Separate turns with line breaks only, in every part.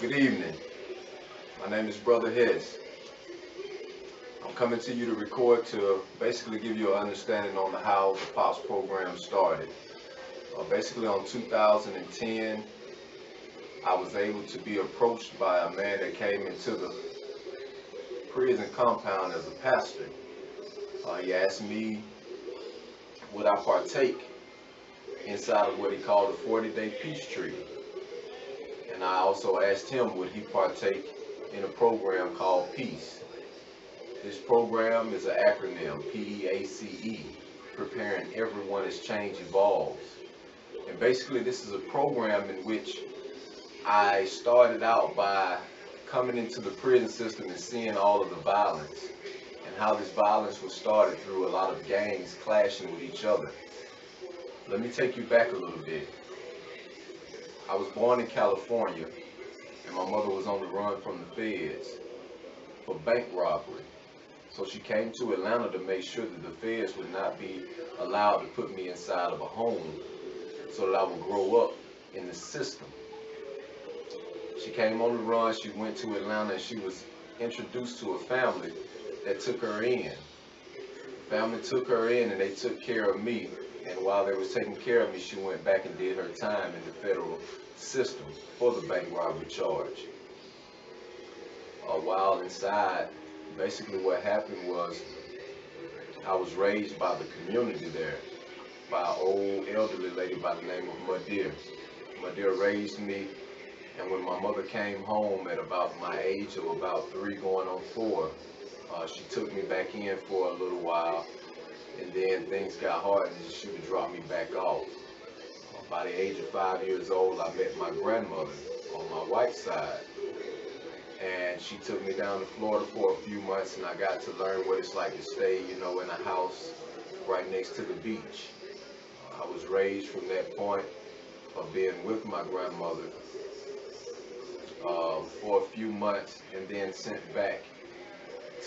Good evening. My name is Brother Hess. I'm coming to you to record to basically give you an understanding on how the P.O.P.S program started. Basically on 2010, I was able to be approached by a man that came into the prison compound as a pastor. He asked me would I partake inside of what he called the 40-day peace treaty. And I also asked him would he partake in a program called P.O.P.S. This program is an acronym, P-E-A-C-E, preparing everyone as change evolves. And basically this is a program in which I started out by coming into the prison system and seeing all of the violence and how this violence was started through a lot of gangs clashing with each other. Let me take you back a little bit. I was born in California and my mother was on the run from the feds for bank robbery. So she came to Atlanta to make sure that the feds would not be allowed to put me inside of a home so that I would grow up in the system. She came on the run, she went to Atlanta, and she was introduced to a family that took her in. The family took her in and they took care of me. And while they was taking care of me, she went back and did her time in the federal system for the bank robbery charge. While inside, basically what happened was I was raised by the community there, by an old elderly lady by the name of Madeir. Madeir raised me, and when my mother came home at about my age of about 3 going on 4, she took me back in for a little while, and then things got hard and she would drop me back off. By the age of 5 years old, I met my grandmother on my white side. And she took me down to Florida for a few months, and I got to learn what it's like to stay, in a house right next to the beach. I was raised from that point of being with my grandmother for a few months, and then sent back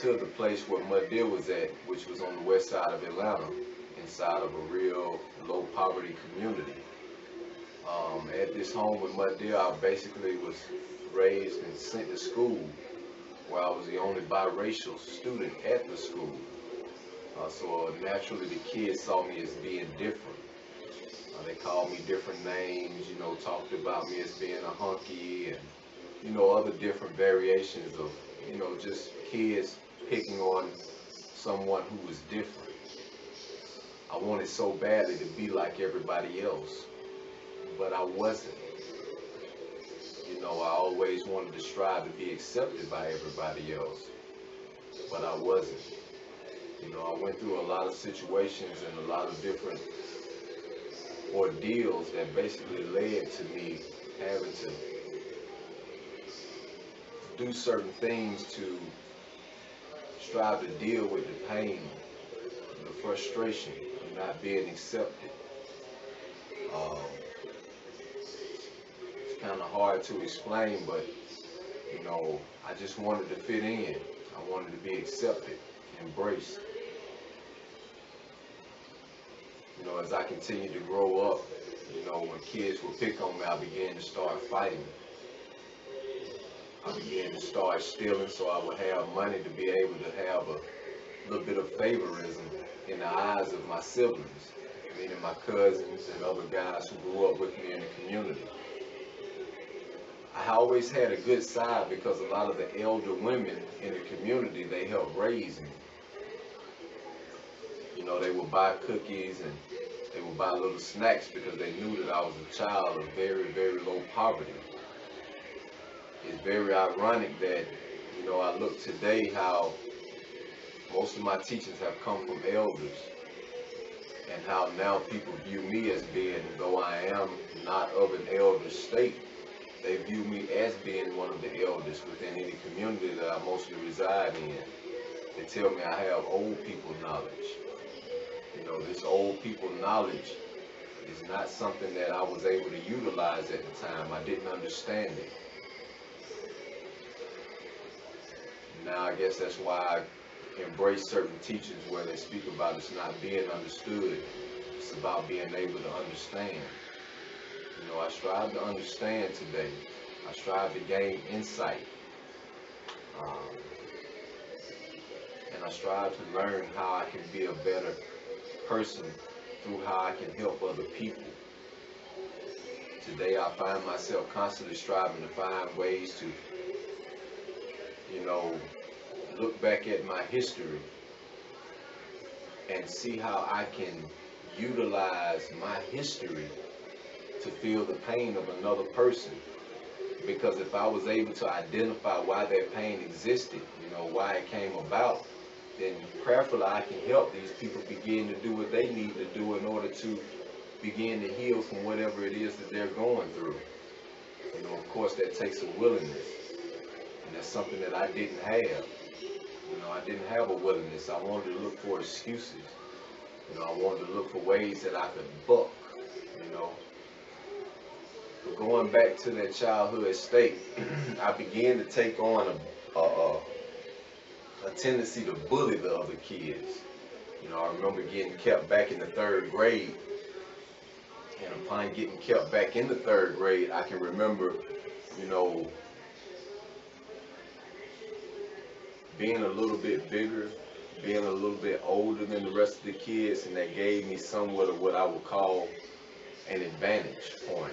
to the place where Madeir was at, which was on the west side of Atlanta, inside of a real low poverty community. At this home with Madeir, I basically was raised and sent to school where I was the only biracial student at the school. So naturally the kids saw me as being different. They called me different names, talked about me as being a hunky and, other different variations of, just kids picking on someone who was different. I wanted so badly to be like everybody else, but I wasn't. I always wanted to strive to be accepted by everybody else, but I wasn't. I went through a lot of situations and a lot of different ordeals that basically led to me having to do certain things to strive to deal with the pain, the frustration of not being accepted. It's kind of hard to explain, but I just wanted to fit in. I wanted to be accepted, embraced. As I continued to grow up, when kids would pick on me, I began to start fighting. I began to start stealing so I would have money to be able to have a little bit of favorism in the eyes of my siblings, meaning my cousins and other guys who grew up with me in the community. I always had a good side because a lot of the elder women in the community, they helped raise me. They would buy cookies and they would buy little snacks because they knew that I was a child of very, very low poverty. It's very ironic that, I look today how most of my teachings have come from elders, and how now people view me as being, though I am not of an elder state, they view me as being one of the elders within any community that I mostly reside in. They tell me I have old people knowledge. This old people knowledge is not something that I was able to utilize at the time. I didn't understand it. Now I guess that's why I embrace certain teachings where they speak about it's not being understood. It's about being able to understand. I strive to understand today. I strive to gain insight. Um, and I strive to learn how I can be a better person through how I can help other people. Today I find myself constantly striving to find ways to, you know, look back at my history and see how I can utilize my history to feel the pain of another person. Because if I was able to identify why that pain existed, why it came about, then prayerfully I can help these people begin to do what they need to do in order to begin to heal from whatever it is that they're going through. Of course, that takes a willingness, and that's something that I didn't have. I didn't have a willingness. I wanted to look for excuses. I wanted to look for ways that I could buck, you know. But going back to that childhood state, I began to take on a tendency to bully the other kids. I remember getting kept back in the 3rd grade. And upon getting kept back in the 3rd grade, I can remember, being a little bit bigger, being a little bit older than the rest of the kids, and that gave me somewhat of what I would call an advantage point.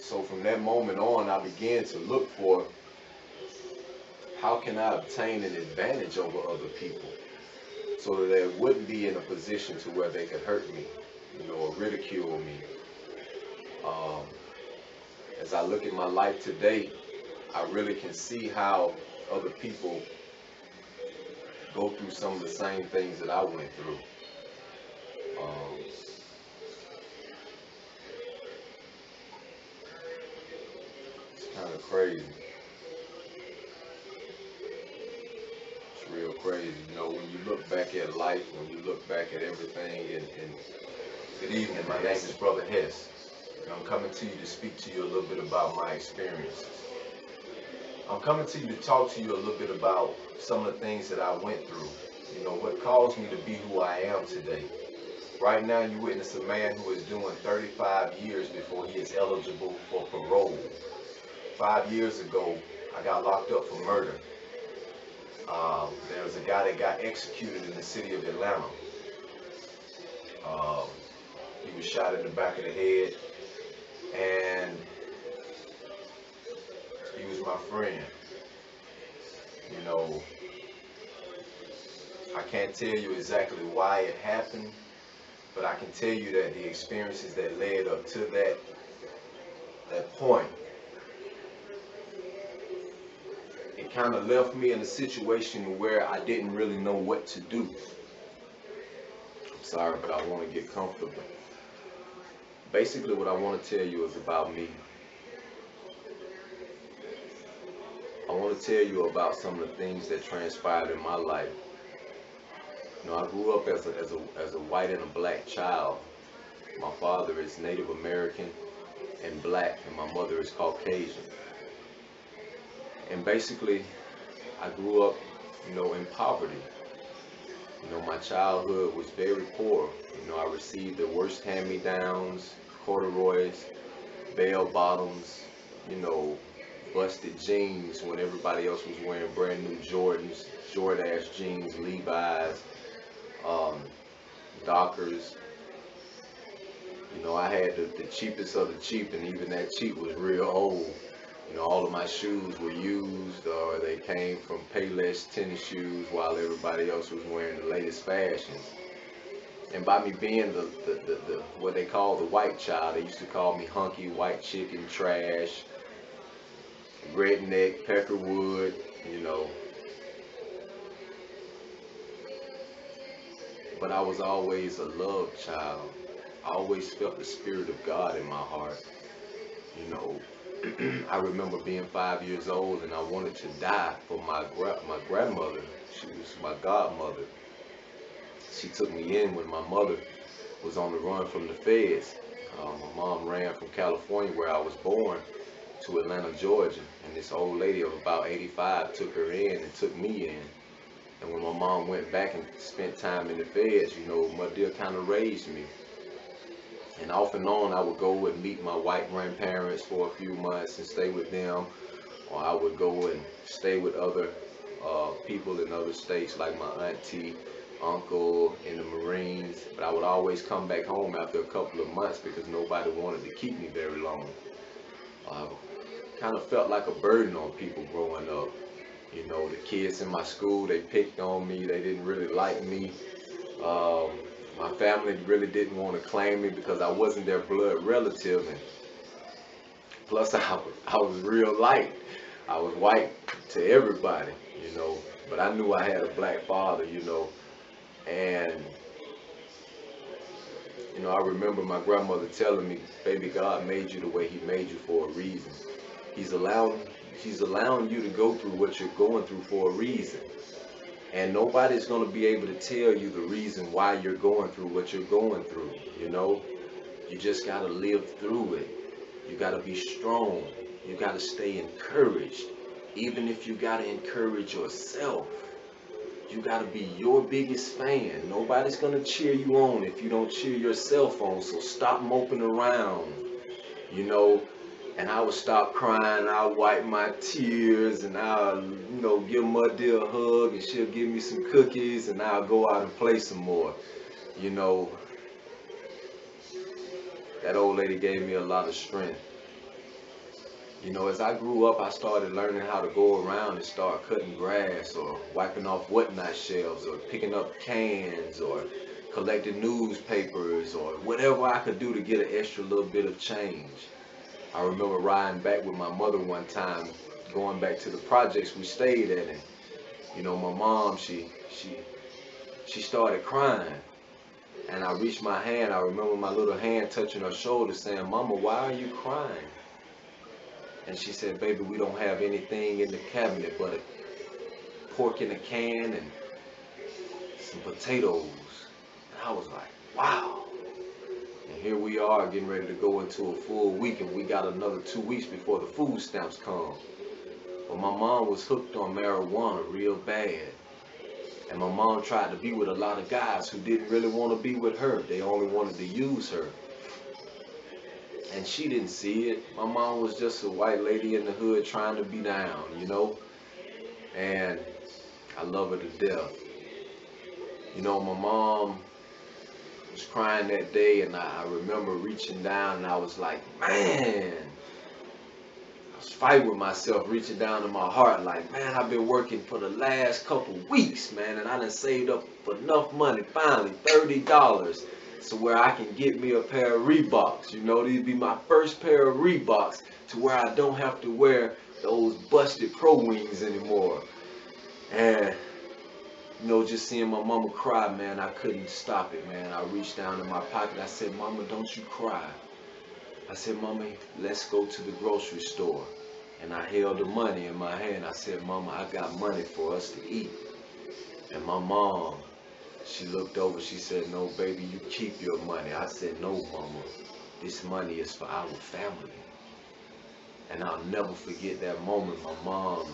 So from that moment on, I began to look for how can I obtain an advantage over other people so that they wouldn't be in a position to where they could hurt me, or ridicule me. As I look at my life today, I really can see how other people go through some of the same things that I went through. It's kind of crazy. It's real crazy. When you look back at life, when you look back at everything, and good evening, my name is Brother Hess. I'm coming to you to speak to you a little bit about my experiences. I'm coming to you to talk to you a little bit about some of the things that I went through. What caused me to be who I am today. Right now, you witness a man who is doing 35 years before he is eligible for parole. 5 years ago, I got locked up for murder. There was a guy that got executed in the city of Atlanta. He was shot in the back of the head, and he was my friend. I can't tell you exactly why it happened, but I can tell you that the experiences that led up to that point, it kind of left me in a situation where I didn't really know what to do. I'm sorry, but I want to get comfortable. Basically, what I want to tell you is about me. I want to tell you about some of the things that transpired in my life. I grew up as a white and a black child. My father is Native American and black, and my mother is Caucasian. And basically, I grew up, in poverty. My childhood was very poor. I received the worst hand-me-downs, corduroys, bell bottoms, busted jeans when everybody else was wearing brand new Jordans, Jordache jeans, Levi's, Dockers. I had the cheapest of the cheap, and even that cheap was real old. All of my shoes were used, or they came from Payless tennis shoes, while everybody else was wearing the latest fashions. And by me being the what they call the white child, they used to call me hunky, white chicken, trash, redneck, peckerwood, But I was always a loved child. I always felt the Spirit of God in my heart. I remember being 5 years old, and I wanted to die for my grandmother. She was my godmother. She took me in when my mother was on the run from the feds. My mom ran from California, where I was born, to Atlanta, Georgia. And this old lady of about 85 took her in and took me in. And when my mom went back and spent time in the feds, my dear kind of raised me. And off and on, I would go and meet my white grandparents for a few months and stay with them, or I would go and stay with other people in other states, like my auntie, uncle in the Marines. But I would always come back home after a couple of months because nobody wanted to keep me very long. I kind of felt like a burden on people growing up. You know, the kids in my school, they picked on me. They didn't really like me. Um, my family really didn't want to claim me because I wasn't their blood relative. And plus, I was real light. I was white to everybody, you know. But I knew I had a black father, you know. And, you know, I remember my grandmother telling me, baby, God made you the way he made you for a reason. He's allowing you to go through what you're going through for a reason. And nobody's going to be able to tell you the reason why you're going through what you're going through, you know. You just got to live through it. You got to be strong. You got to stay encouraged. Even if you got to encourage yourself, you got to be your biggest fan. Nobody's going to cheer you on if you don't cheer yourself on. So stop moping around, you know. And I would stop crying, I'll wipe my tears, and I'll, you know, give Muddy a hug, and she'll give me some cookies, and I'll go out and play some more. You know, that old lady gave me a lot of strength. You know, as I grew up, I started learning how to go around and start cutting grass, or wiping off whatnot shelves, or picking up cans, or collecting newspapers, or whatever I could do to get an extra little bit of change. I remember riding back with my mother one time, going back to the projects we stayed at, and you know, my mom, she started crying, and I reached my hand. I remember my little hand touching her shoulder, saying, "Mama, why are you crying?" And she said, "Baby, we don't have anything in the cabinet but a pork in a can and some potatoes." And I was like, wow. And here we are getting ready to go into a full week, and we got another 2 weeks before the food stamps come. But my mom was hooked on marijuana real bad. And my mom tried to be with a lot of guys who didn't really want to be with her. They only wanted to use her. And she didn't see it. My mom was just a white lady in the hood trying to be down, you know. And I love her to death. You know, my mom was crying that day, and I remember reaching down, and I was like, man, I was fighting with myself, reaching down to my heart, like, man, I've been working for the last couple weeks, man, and I done saved up enough money, finally, $30, so where I can get me a pair of Reeboks. You know, these be my first pair of Reeboks, to where I don't have to wear those busted Pro Wings anymore. And you know, just seeing my mama cry, man, I couldn't stop it, man. I reached down in my pocket. I said, "Mama, don't you cry." I said, "Mama, let's go to the grocery store." And I held the money in my hand. I said, "Mama, I got money for us to eat." And my mom, she looked over. She said, "No, baby, you keep your money." I said, "No, Mama, this money is for our family." And I'll never forget that moment. My mom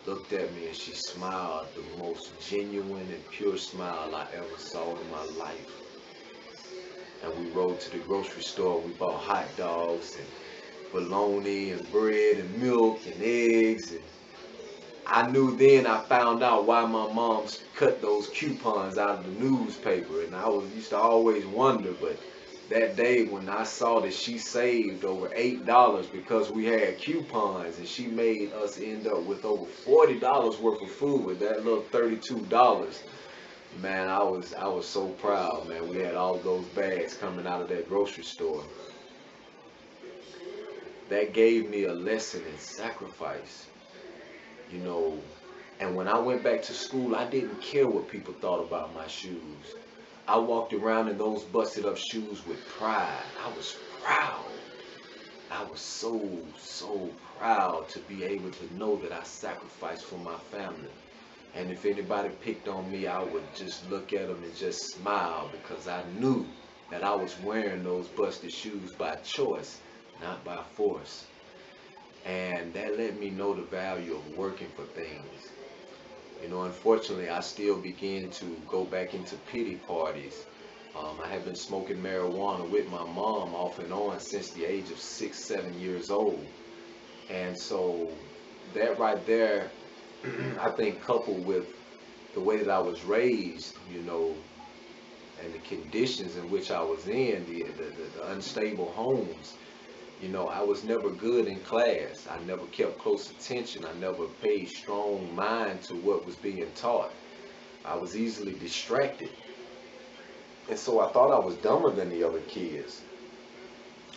looked at me and she smiled, the most genuine and pure smile I ever saw in my life. And we rode to the grocery store. We bought hot dogs and bologna and bread and milk and eggs. And I knew then, I found out why my mom cut those coupons out of the newspaper. And I used to always wonder, but that day when I saw that she saved over $8 because we had coupons, and she made us end up with over $40 worth of food with that little $32, man, I was so proud, man. We had all those bags coming out of that grocery store. That gave me a lesson in sacrifice, you know. And when I went back to school, I didn't care what people thought about my shoes. I walked around in those busted up shoes with pride. I was proud. I was so proud to be able to know that I sacrificed for my family. And if anybody picked on me, I would just look at them and just smile, because I knew that I was wearing those busted shoes by choice, not by force. And that let me know the value of working for things. You know, unfortunately, I still began to go back into pity parties. I
have been smoking marijuana with my mom off and on since the age of 6, 7 years old. And so that right there, I think coupled with the way that I was raised, and the conditions in which I was in, the unstable homes, I was never good in class. I never kept close attention. I never paid strong mind to what was being taught. I was easily distracted. And so I thought I was dumber than the other kids.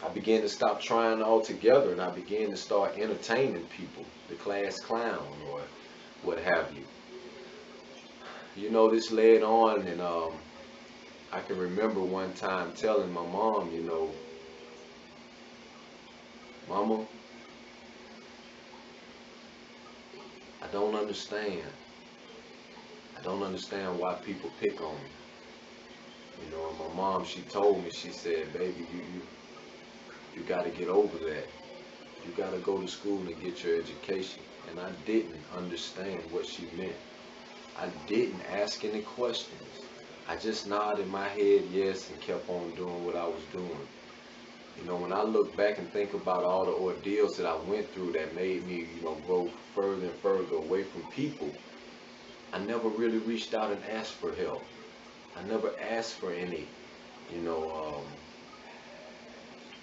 I began to stop trying altogether, and I began to start entertaining people, the class clown or what have you. This led on, and I can remember one time telling my mom, Mama, I don't understand. I don't understand why people pick on me. And my mom, she told me, she said, baby, you got to get over that. You got to go to school and get your education. And I didn't understand what she meant. I didn't ask any questions. I just nodded my head yes and kept on doing what I was doing. When I look back and think about all the ordeals that I went through that made me, go further and further away from people, I never really reached out and asked for help. I never asked for any,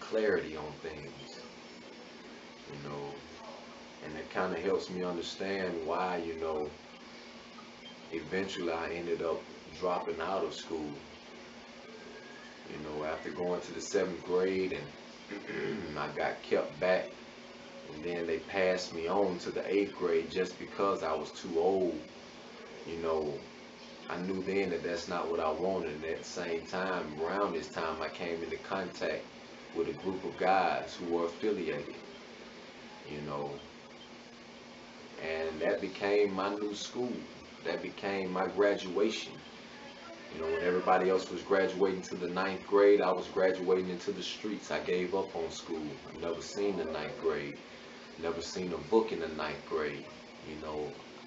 clarity on things, and it kind of helps me understand why, eventually I ended up dropping out of school, after going to the 7th grade, and I got kept back, and then they passed me on to the 8th grade just because I was too old. I knew then that that's not what I wanted, and at the same time, around this time, I came into contact with a group of guys who were affiliated, and that became my new school. That became my graduation. When everybody else was graduating to the 9th grade, I was graduating into the streets. I gave up on school. I never seen the 9th grade. Never seen a book in the 9th grade.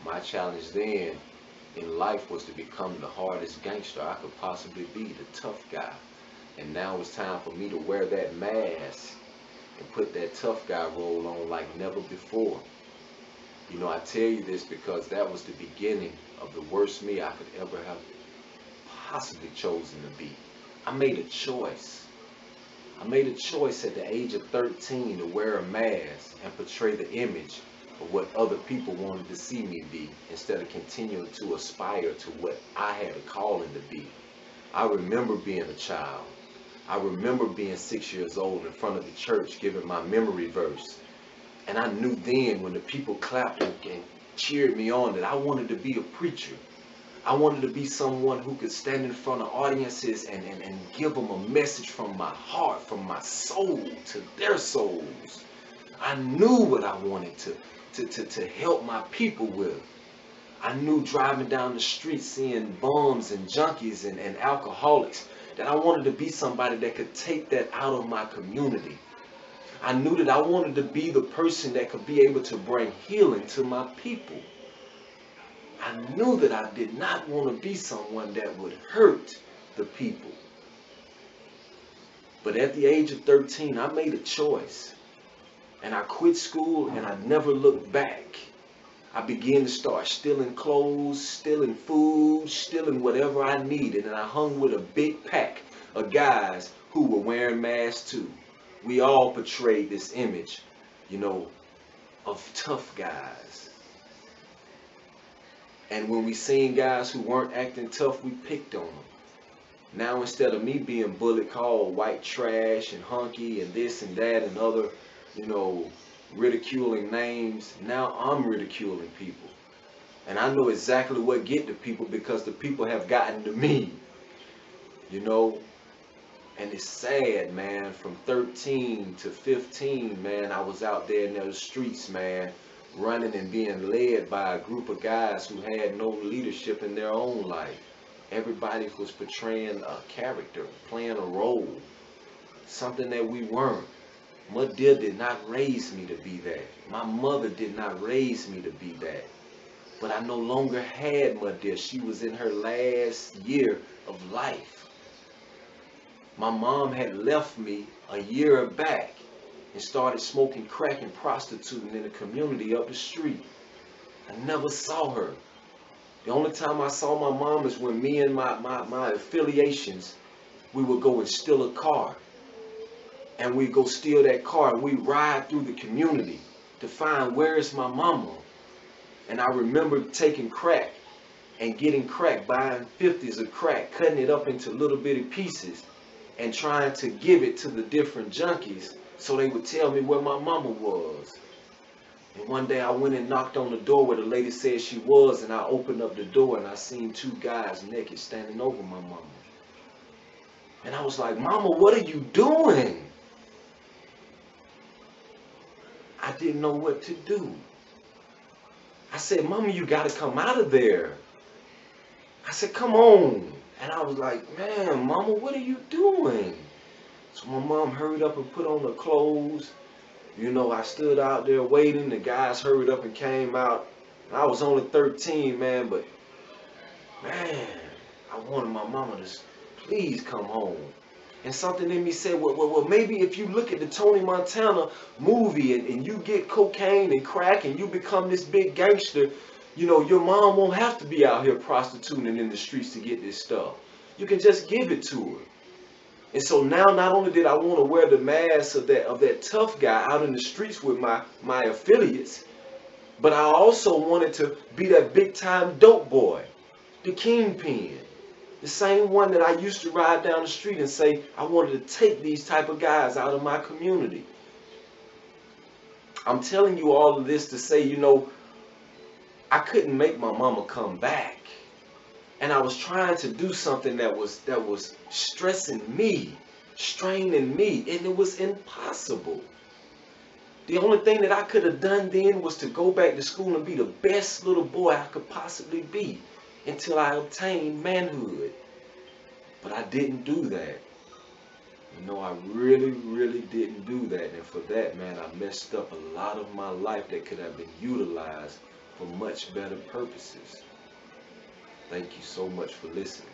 My challenge then in life was to become the hardest gangster I could possibly be, the tough guy. And now it's time for me to wear that mask and put that tough guy role on like never before. I tell you this because that was the beginning of the worst me I could ever have possibly chosen to be. I made a choice. I made a choice at the age of 13 to wear a mask and portray the image of what other people wanted to see me be, instead of continuing to aspire to what I had a calling to be. I remember being a child. I remember being 6 years old in front of the church giving my memory verse. And I knew then when the people clapped and cheered me on that I wanted to be a preacher. I wanted to be someone who could stand in front of audiences and give them a message from my heart, from my soul to their souls. I knew what I wanted to help my people with. I knew driving down the street seeing bums and junkies and alcoholics that I wanted to be somebody that could take that out of my community. I knew that I wanted to be the person that could be able to bring healing to my people. I knew that I did not want to be someone that would hurt the people. But at the age of 13, I made a choice. And I quit school and I never looked back. I began to start stealing clothes, stealing food, stealing whatever I needed. And I hung with a big pack of guys who were wearing masks too. We all portrayed this image, of tough guys. And when we seen guys who weren't acting tough, we picked on them. Now instead of me being bullied, called white trash and hunky and this and that and other, ridiculing names, now I'm ridiculing people. And I know exactly what get to people because the people have gotten to me, And it's sad, man, from 13 to 15, man, I was out there in those streets, man, running and being led by a group of guys who had no leadership in their own life. Everybody was portraying a character, playing a role, something that we weren't. My dear did not raise me to be that. My mother did not raise me to be that. But I no longer had my dear. She was in her last year of life. My mom had left me a year back and started smoking crack and prostituting in the community up the street. I never saw her. The only time I saw my mom is when me and my affiliations, we would go and steal a car. And we go steal that car and we ride through the community to find where is my mama. And I remember taking crack and getting crack, buying 50s of crack, cutting it up into little bitty pieces and trying to give it to the different junkies so they would tell me where my mama was. And one day I went and knocked on the door where the lady said she was, and I opened up the door and I seen two guys naked standing over my mama. And I was like, Mama, what are you doing? I didn't know what to do. I said, Mama, you got to come out of there. I said, come on. And I was like, man, Mama, what are you doing? So my mom hurried up and put on her clothes. You know, I stood out there waiting. The guys hurried up and came out. I was only 13, man, but, man, I wanted my mama to please come home. And something in me said, well, maybe if you look at the Tony Montana movie and you get cocaine and crack and you become this big gangster, you know, your mom won't have to be out here prostituting in the streets to get this stuff. You can just give it to her. And so now not only did I want to wear the mask of that tough guy out in the streets with my affiliates, but I also wanted to be that big time dope boy, the kingpin. The same one that I used to ride down the street and say, I wanted to take these type of guys out of my community. I'm telling you all of this to say, you know, I couldn't make my mama come back. And I was trying to do something that was stressing me, straining me, and it was impossible. The only thing that I could have done then was to go back to school and be the best little boy I could possibly be until I obtained manhood. But I didn't do that. You know, I really, really didn't do that. And for that, man, I messed up a lot of my life that could have been utilized for much better purposes. Thank you so much for listening.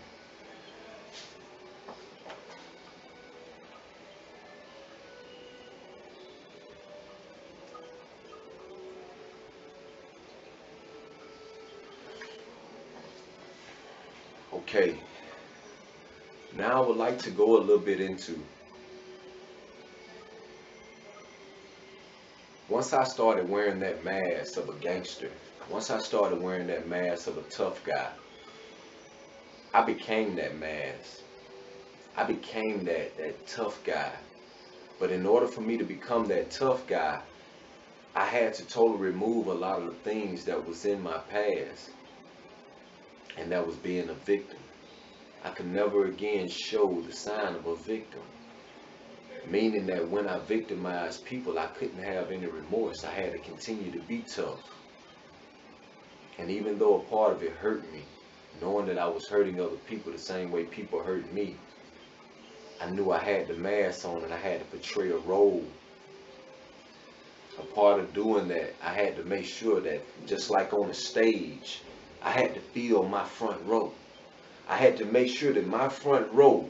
Okay, now I would like to go a little bit into, once I started wearing that mask of a gangster, once I started wearing that mask of a tough guy, I became that mask. I became that tough guy. But in order for me to become that tough guy, I had to totally remove a lot of the things that was in my past. And that was being a victim. I could never again show the sign of a victim. Meaning that when I victimized people, I couldn't have any remorse. I had to continue to be tough. And even though a part of it hurt me, knowing that I was hurting other people the same way people hurt me, I knew I had the mask on and I had to portray a role. A part of doing that, I had to make sure that just like on a stage, I had to feel my front row. I had to make sure that my front row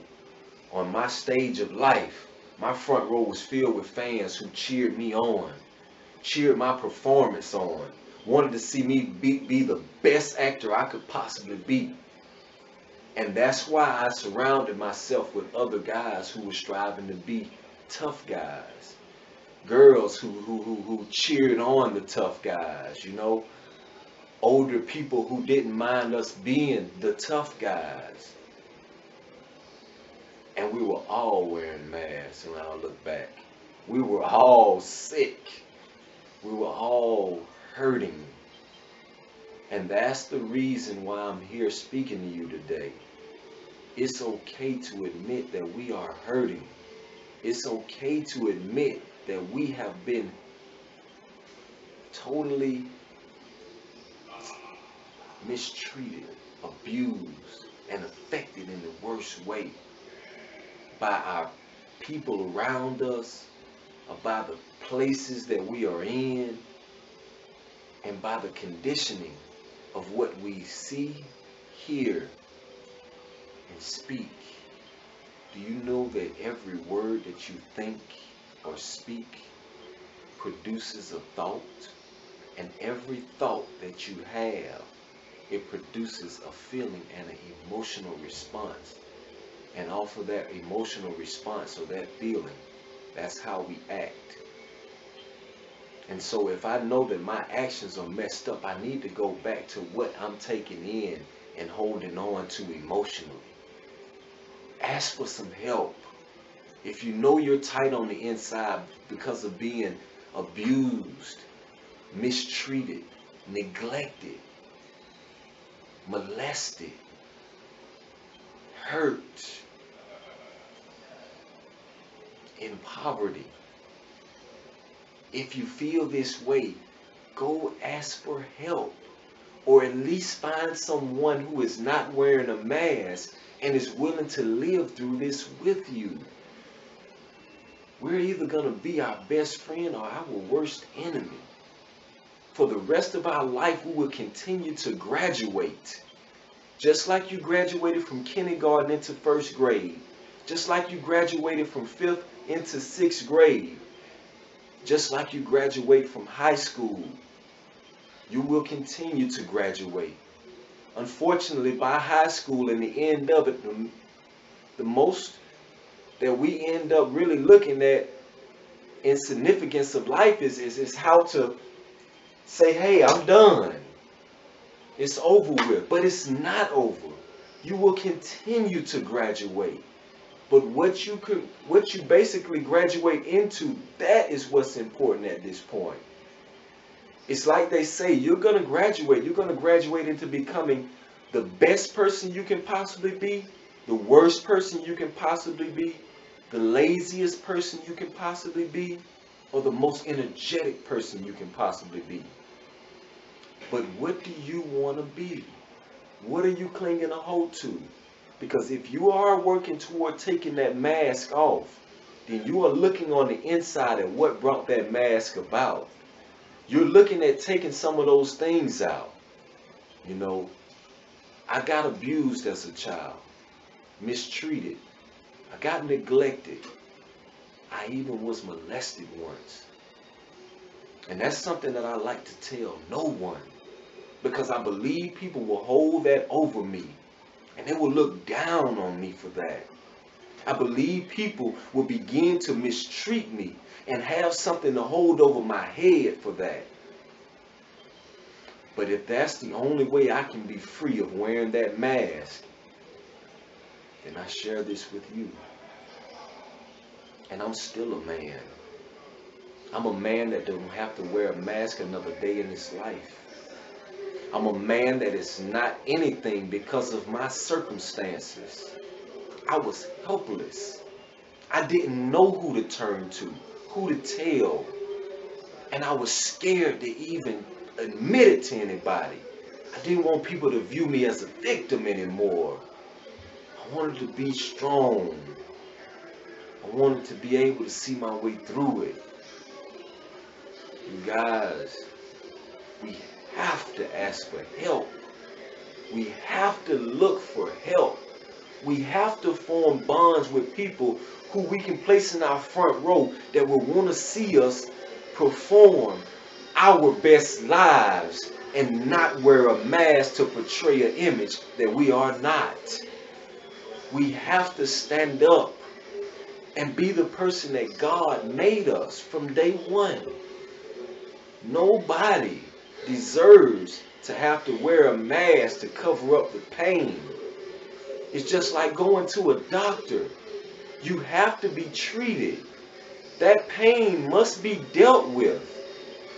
on my stage of life, my front row was filled with fans who cheered me on, cheered my performance on, wanted to see me be the best actor I could possibly be. And that's why I surrounded myself with other guys who were striving to be tough guys. Girls who cheered on the tough guys, you know. Older people who didn't mind us being the tough guys. And we were all wearing masks when I look back. We were all sick. We were all hurting. And that's the reason why I'm here speaking to you today. It's okay to admit that we are hurting. It's okay to admit that we have been totally mistreated, abused, and affected in the worst way by our people around us, or by the places that we are in, and by the conditioning of what we see, hear, and speak. Do you know that every word that you think or speak produces a thought? And every thought that you have, it produces a feeling and an emotional response. And off of that emotional response or that feeling, that's how we act. And so if I know that my actions are messed up, I need to go back to what I'm taking in and holding on to emotionally. Ask for some help. If you know you're tight on the inside because of being abused, mistreated, neglected, molested, hurt, in poverty. If you feel this way, go ask for help, or at least find someone who is not wearing a mask and is willing to live through this with you. We're either going to be our best friend or our worst enemy. For the rest of our life, we will continue to graduate. Just like you graduated from kindergarten into first grade. Just like you graduated from 5th into 6th grade. Just like you graduate from high school. You will continue to graduate. Unfortunately, by high school, in the end of it, the most that we end up really looking at in significance of life is how to say, hey, I'm done. It's over with. But it's not over. You will continue to graduate. But what you basically graduate into, that is what's important at this point. It's like they say, you're going to graduate. You're going to graduate into becoming the best person you can possibly be, the worst person you can possibly be, the laziest person you can possibly be, or the most energetic person you can possibly be. But what do you want to be? What are you clinging a hold to? Because if you are working toward taking that mask off, then you are looking on the inside at what brought that mask about. You're looking at taking some of those things out. You know, I got abused as a child, mistreated. I got neglected. I even was molested once. And that's something that I like to tell no one, because I believe people will hold that over me and they will look down on me for that. I believe people will begin to mistreat me and have something to hold over my head for that. But if that's the only way I can be free of wearing that mask, then I share this with you. And I'm still a man. I'm a man that don't have to wear a mask another day in his life. I'm a man that is not anything because of my circumstances. I was helpless. I didn't know who to turn to, who to tell. And I was scared to even admit it to anybody. I didn't want people to view me as a victim anymore. I wanted to be strong. I wanted to be able to see my way through it. You guys, we have to ask for help. We have to look for help. We have to form bonds with people who we can place in our front row that will want to see us perform our best lives and not wear a mask to portray an image that we are not. We have to stand up and be the person that God made us from day one. Nobody deserves to have to wear a mask to cover up the pain. It's just like going to a doctor. You have to be treated. That pain must be dealt with.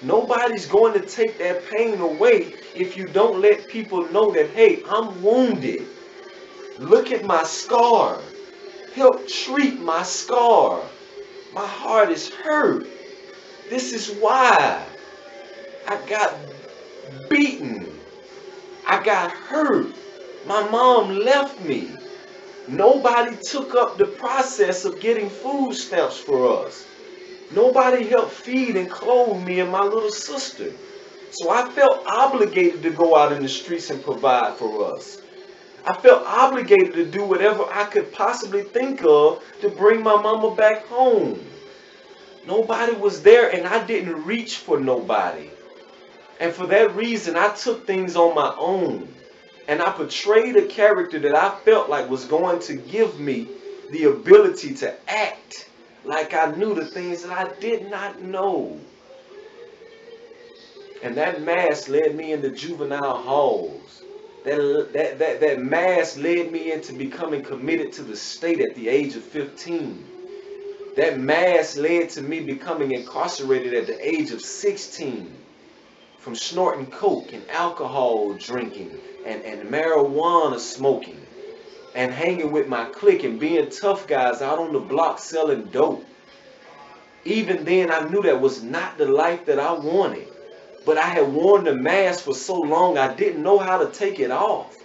Nobody's going to take that pain away if you don't let people know that, hey, I'm wounded. Look at my scar. Help treat my scar. My heart is hurt. This is why I got beaten. I got hurt. My mom left me. Nobody took up the process of getting food stamps for us. Nobody helped feed and clothe me and my little sister. So I felt obligated to go out in the streets and provide for us. I felt obligated to do whatever I could possibly think of to bring my mama back home. Nobody was there, and I didn't reach for nobody. And for that reason, I took things on my own. And I portrayed a character that I felt like was going to give me the ability to act like I knew the things that I did not know. And that mask led me into juvenile halls. That mask led me into becoming committed to the state at the age of 15. That mask led to me becoming incarcerated at the age of 16. From snorting coke and alcohol drinking and marijuana smoking and hanging with my clique and being tough guys out on the block selling dope. Even then, I knew that was not the life that I wanted. But I had worn the mask for so long, I didn't know how to take it off.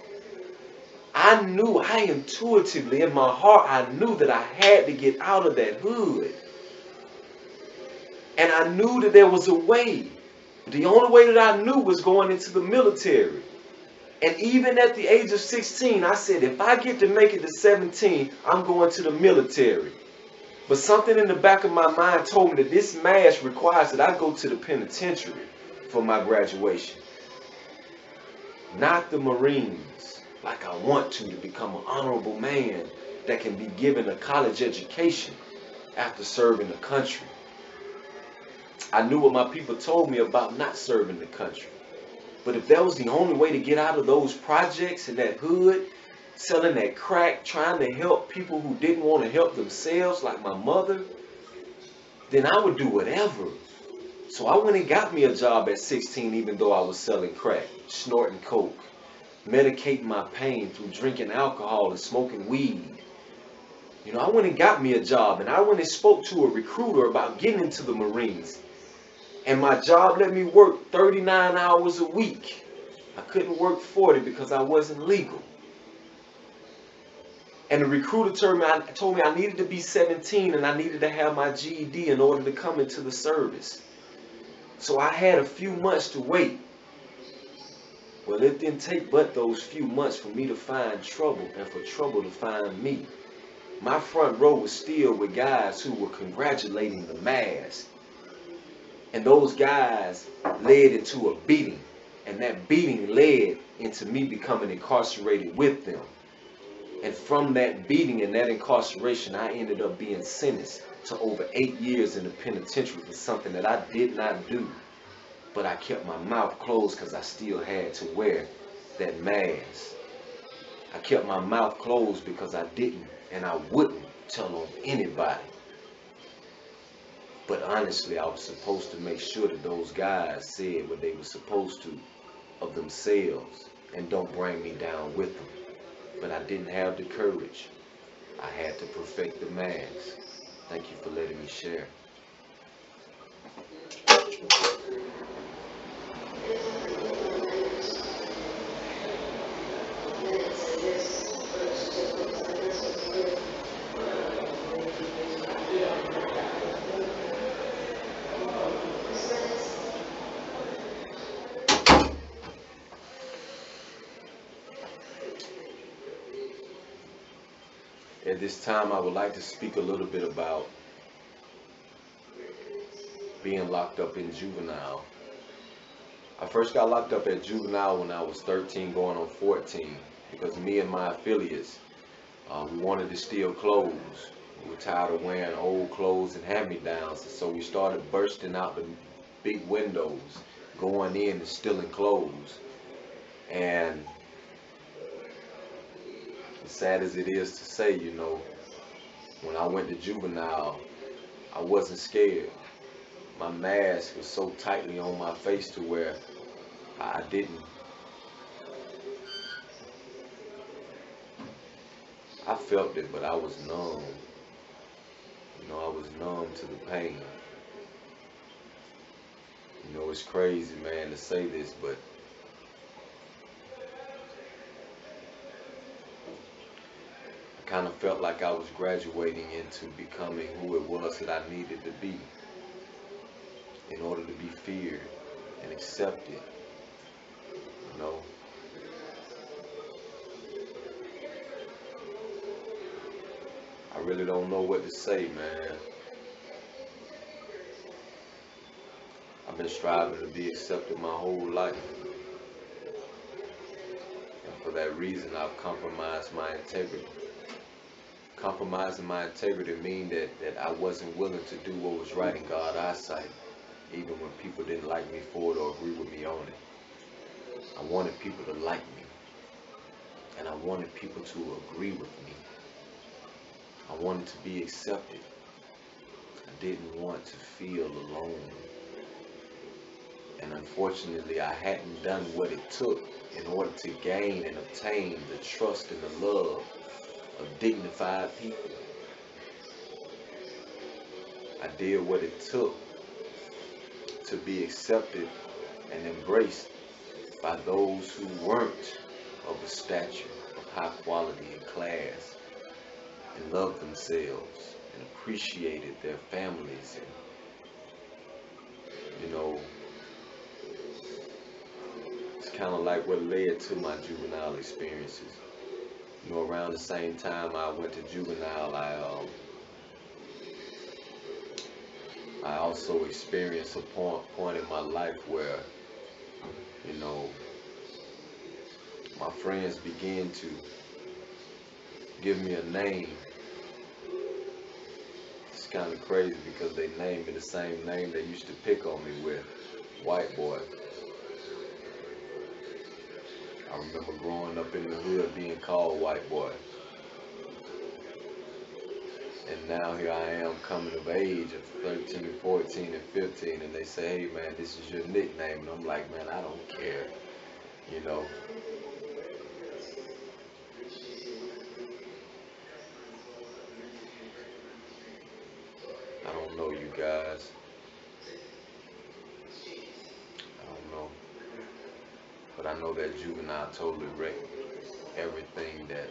I intuitively, in my heart, I knew that I had to get out of that hood. And I knew that there was a way. The only way that I knew was going into the military. And even at the age of 16, I said, if I get to make it to 17, I'm going to the military. But something in the back of my mind told me that this mask requires that I go to the penitentiary for my graduation. Not the Marines, like I want to become an honorable man that can be given a college education after serving the country. I knew what my people told me about not serving the country. But if that was the only way to get out of those projects in that hood, selling that crack, trying to help people who didn't want to help themselves, like my mother, then I would do whatever. So I went and got me a job at 16, even though I was selling crack, snorting coke, medicating my pain through drinking alcohol and smoking weed. You know, I went and got me a job, and I went and spoke to a recruiter about getting into the Marines. And my job let me work 39 hours a week. I couldn't work 40 because I wasn't legal. And the recruiter told me I needed to be 17 and I needed to have my GED in order to come into the service. So I had a few months to wait. Well, it didn't take but those few months for me to find trouble and for trouble to find me. My front row was filled with guys who were congratulating the mask. And those guys led into a beating. And that beating led into me becoming incarcerated with them. And from that beating and that incarceration, I ended up being sentenced to over 8 years in the penitentiary for something that I did not do. But I kept my mouth closed because I still had to wear that mask. I kept my mouth closed because I didn't and I wouldn't tell on anybody. But honestly, I was supposed to make sure that those guys said what they were supposed to of themselves and don't bring me down with them. But I didn't have the courage. I had to perfect the mask. Thank you for letting me share. At this time, I would like to speak a little bit about being locked up in juvenile. I first got locked up at juvenile when I was 13 going on 14 because me and my affiliates, we wanted to steal clothes. We were tired of wearing old clothes and hand-me-downs, so we started bursting out the big windows, going in and stealing clothes. And as sad as it is to say, you know, when I went to juvenile, I wasn't scared. My mask was so tightly on my face to where I didn't. I felt it, but I was numb. You know, I was numb to the pain. You know, it's crazy, man, to say this, but I kind of felt like I was graduating into becoming who it was that I needed to be in order to be feared and accepted, you know. really don't know what to say, man. I've been striving to be accepted my whole life. And for that reason, I've compromised my integrity. Compromising my integrity means that I wasn't willing to do what was right in God's eyesight, even when people didn't like me for it or agree with me on it. I wanted people to like me, and I wanted people to agree with me. I wanted to be accepted. I didn't want to feel alone. And unfortunately, I hadn't done what it took in order to gain and obtain the trust and the love of dignified people. I did what it took to be accepted and embraced by those who weren't of a stature of high quality and class, and loved themselves and appreciated their families. And, you know, it's kind of like what led to my juvenile experiences. You know, around the same time I went to juvenile, I also experienced a point in my life where, you know, my friends began to give me a name. It's kind of crazy because they named me the same name they used to pick on me with, white boy. I remember growing up in the hood being called white boy. And now here I am coming of age of 13, 14, and 15, and they say, hey man, this is your nickname. And I'm like, man, I don't care, you know. I don't know, you guys. I don't know. But I know that juvenile totally wrecked everything that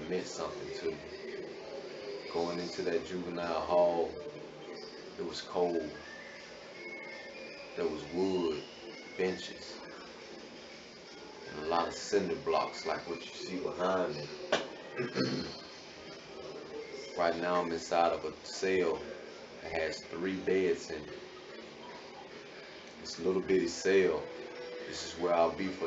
meant something to me. Going into that juvenile hall, it was cold. There was wood, benches, and a lot of cinder blocks like what you see behind me. Right now I'm inside of a cell that has 3 beds in it. This little bitty cell. This is where I'll be for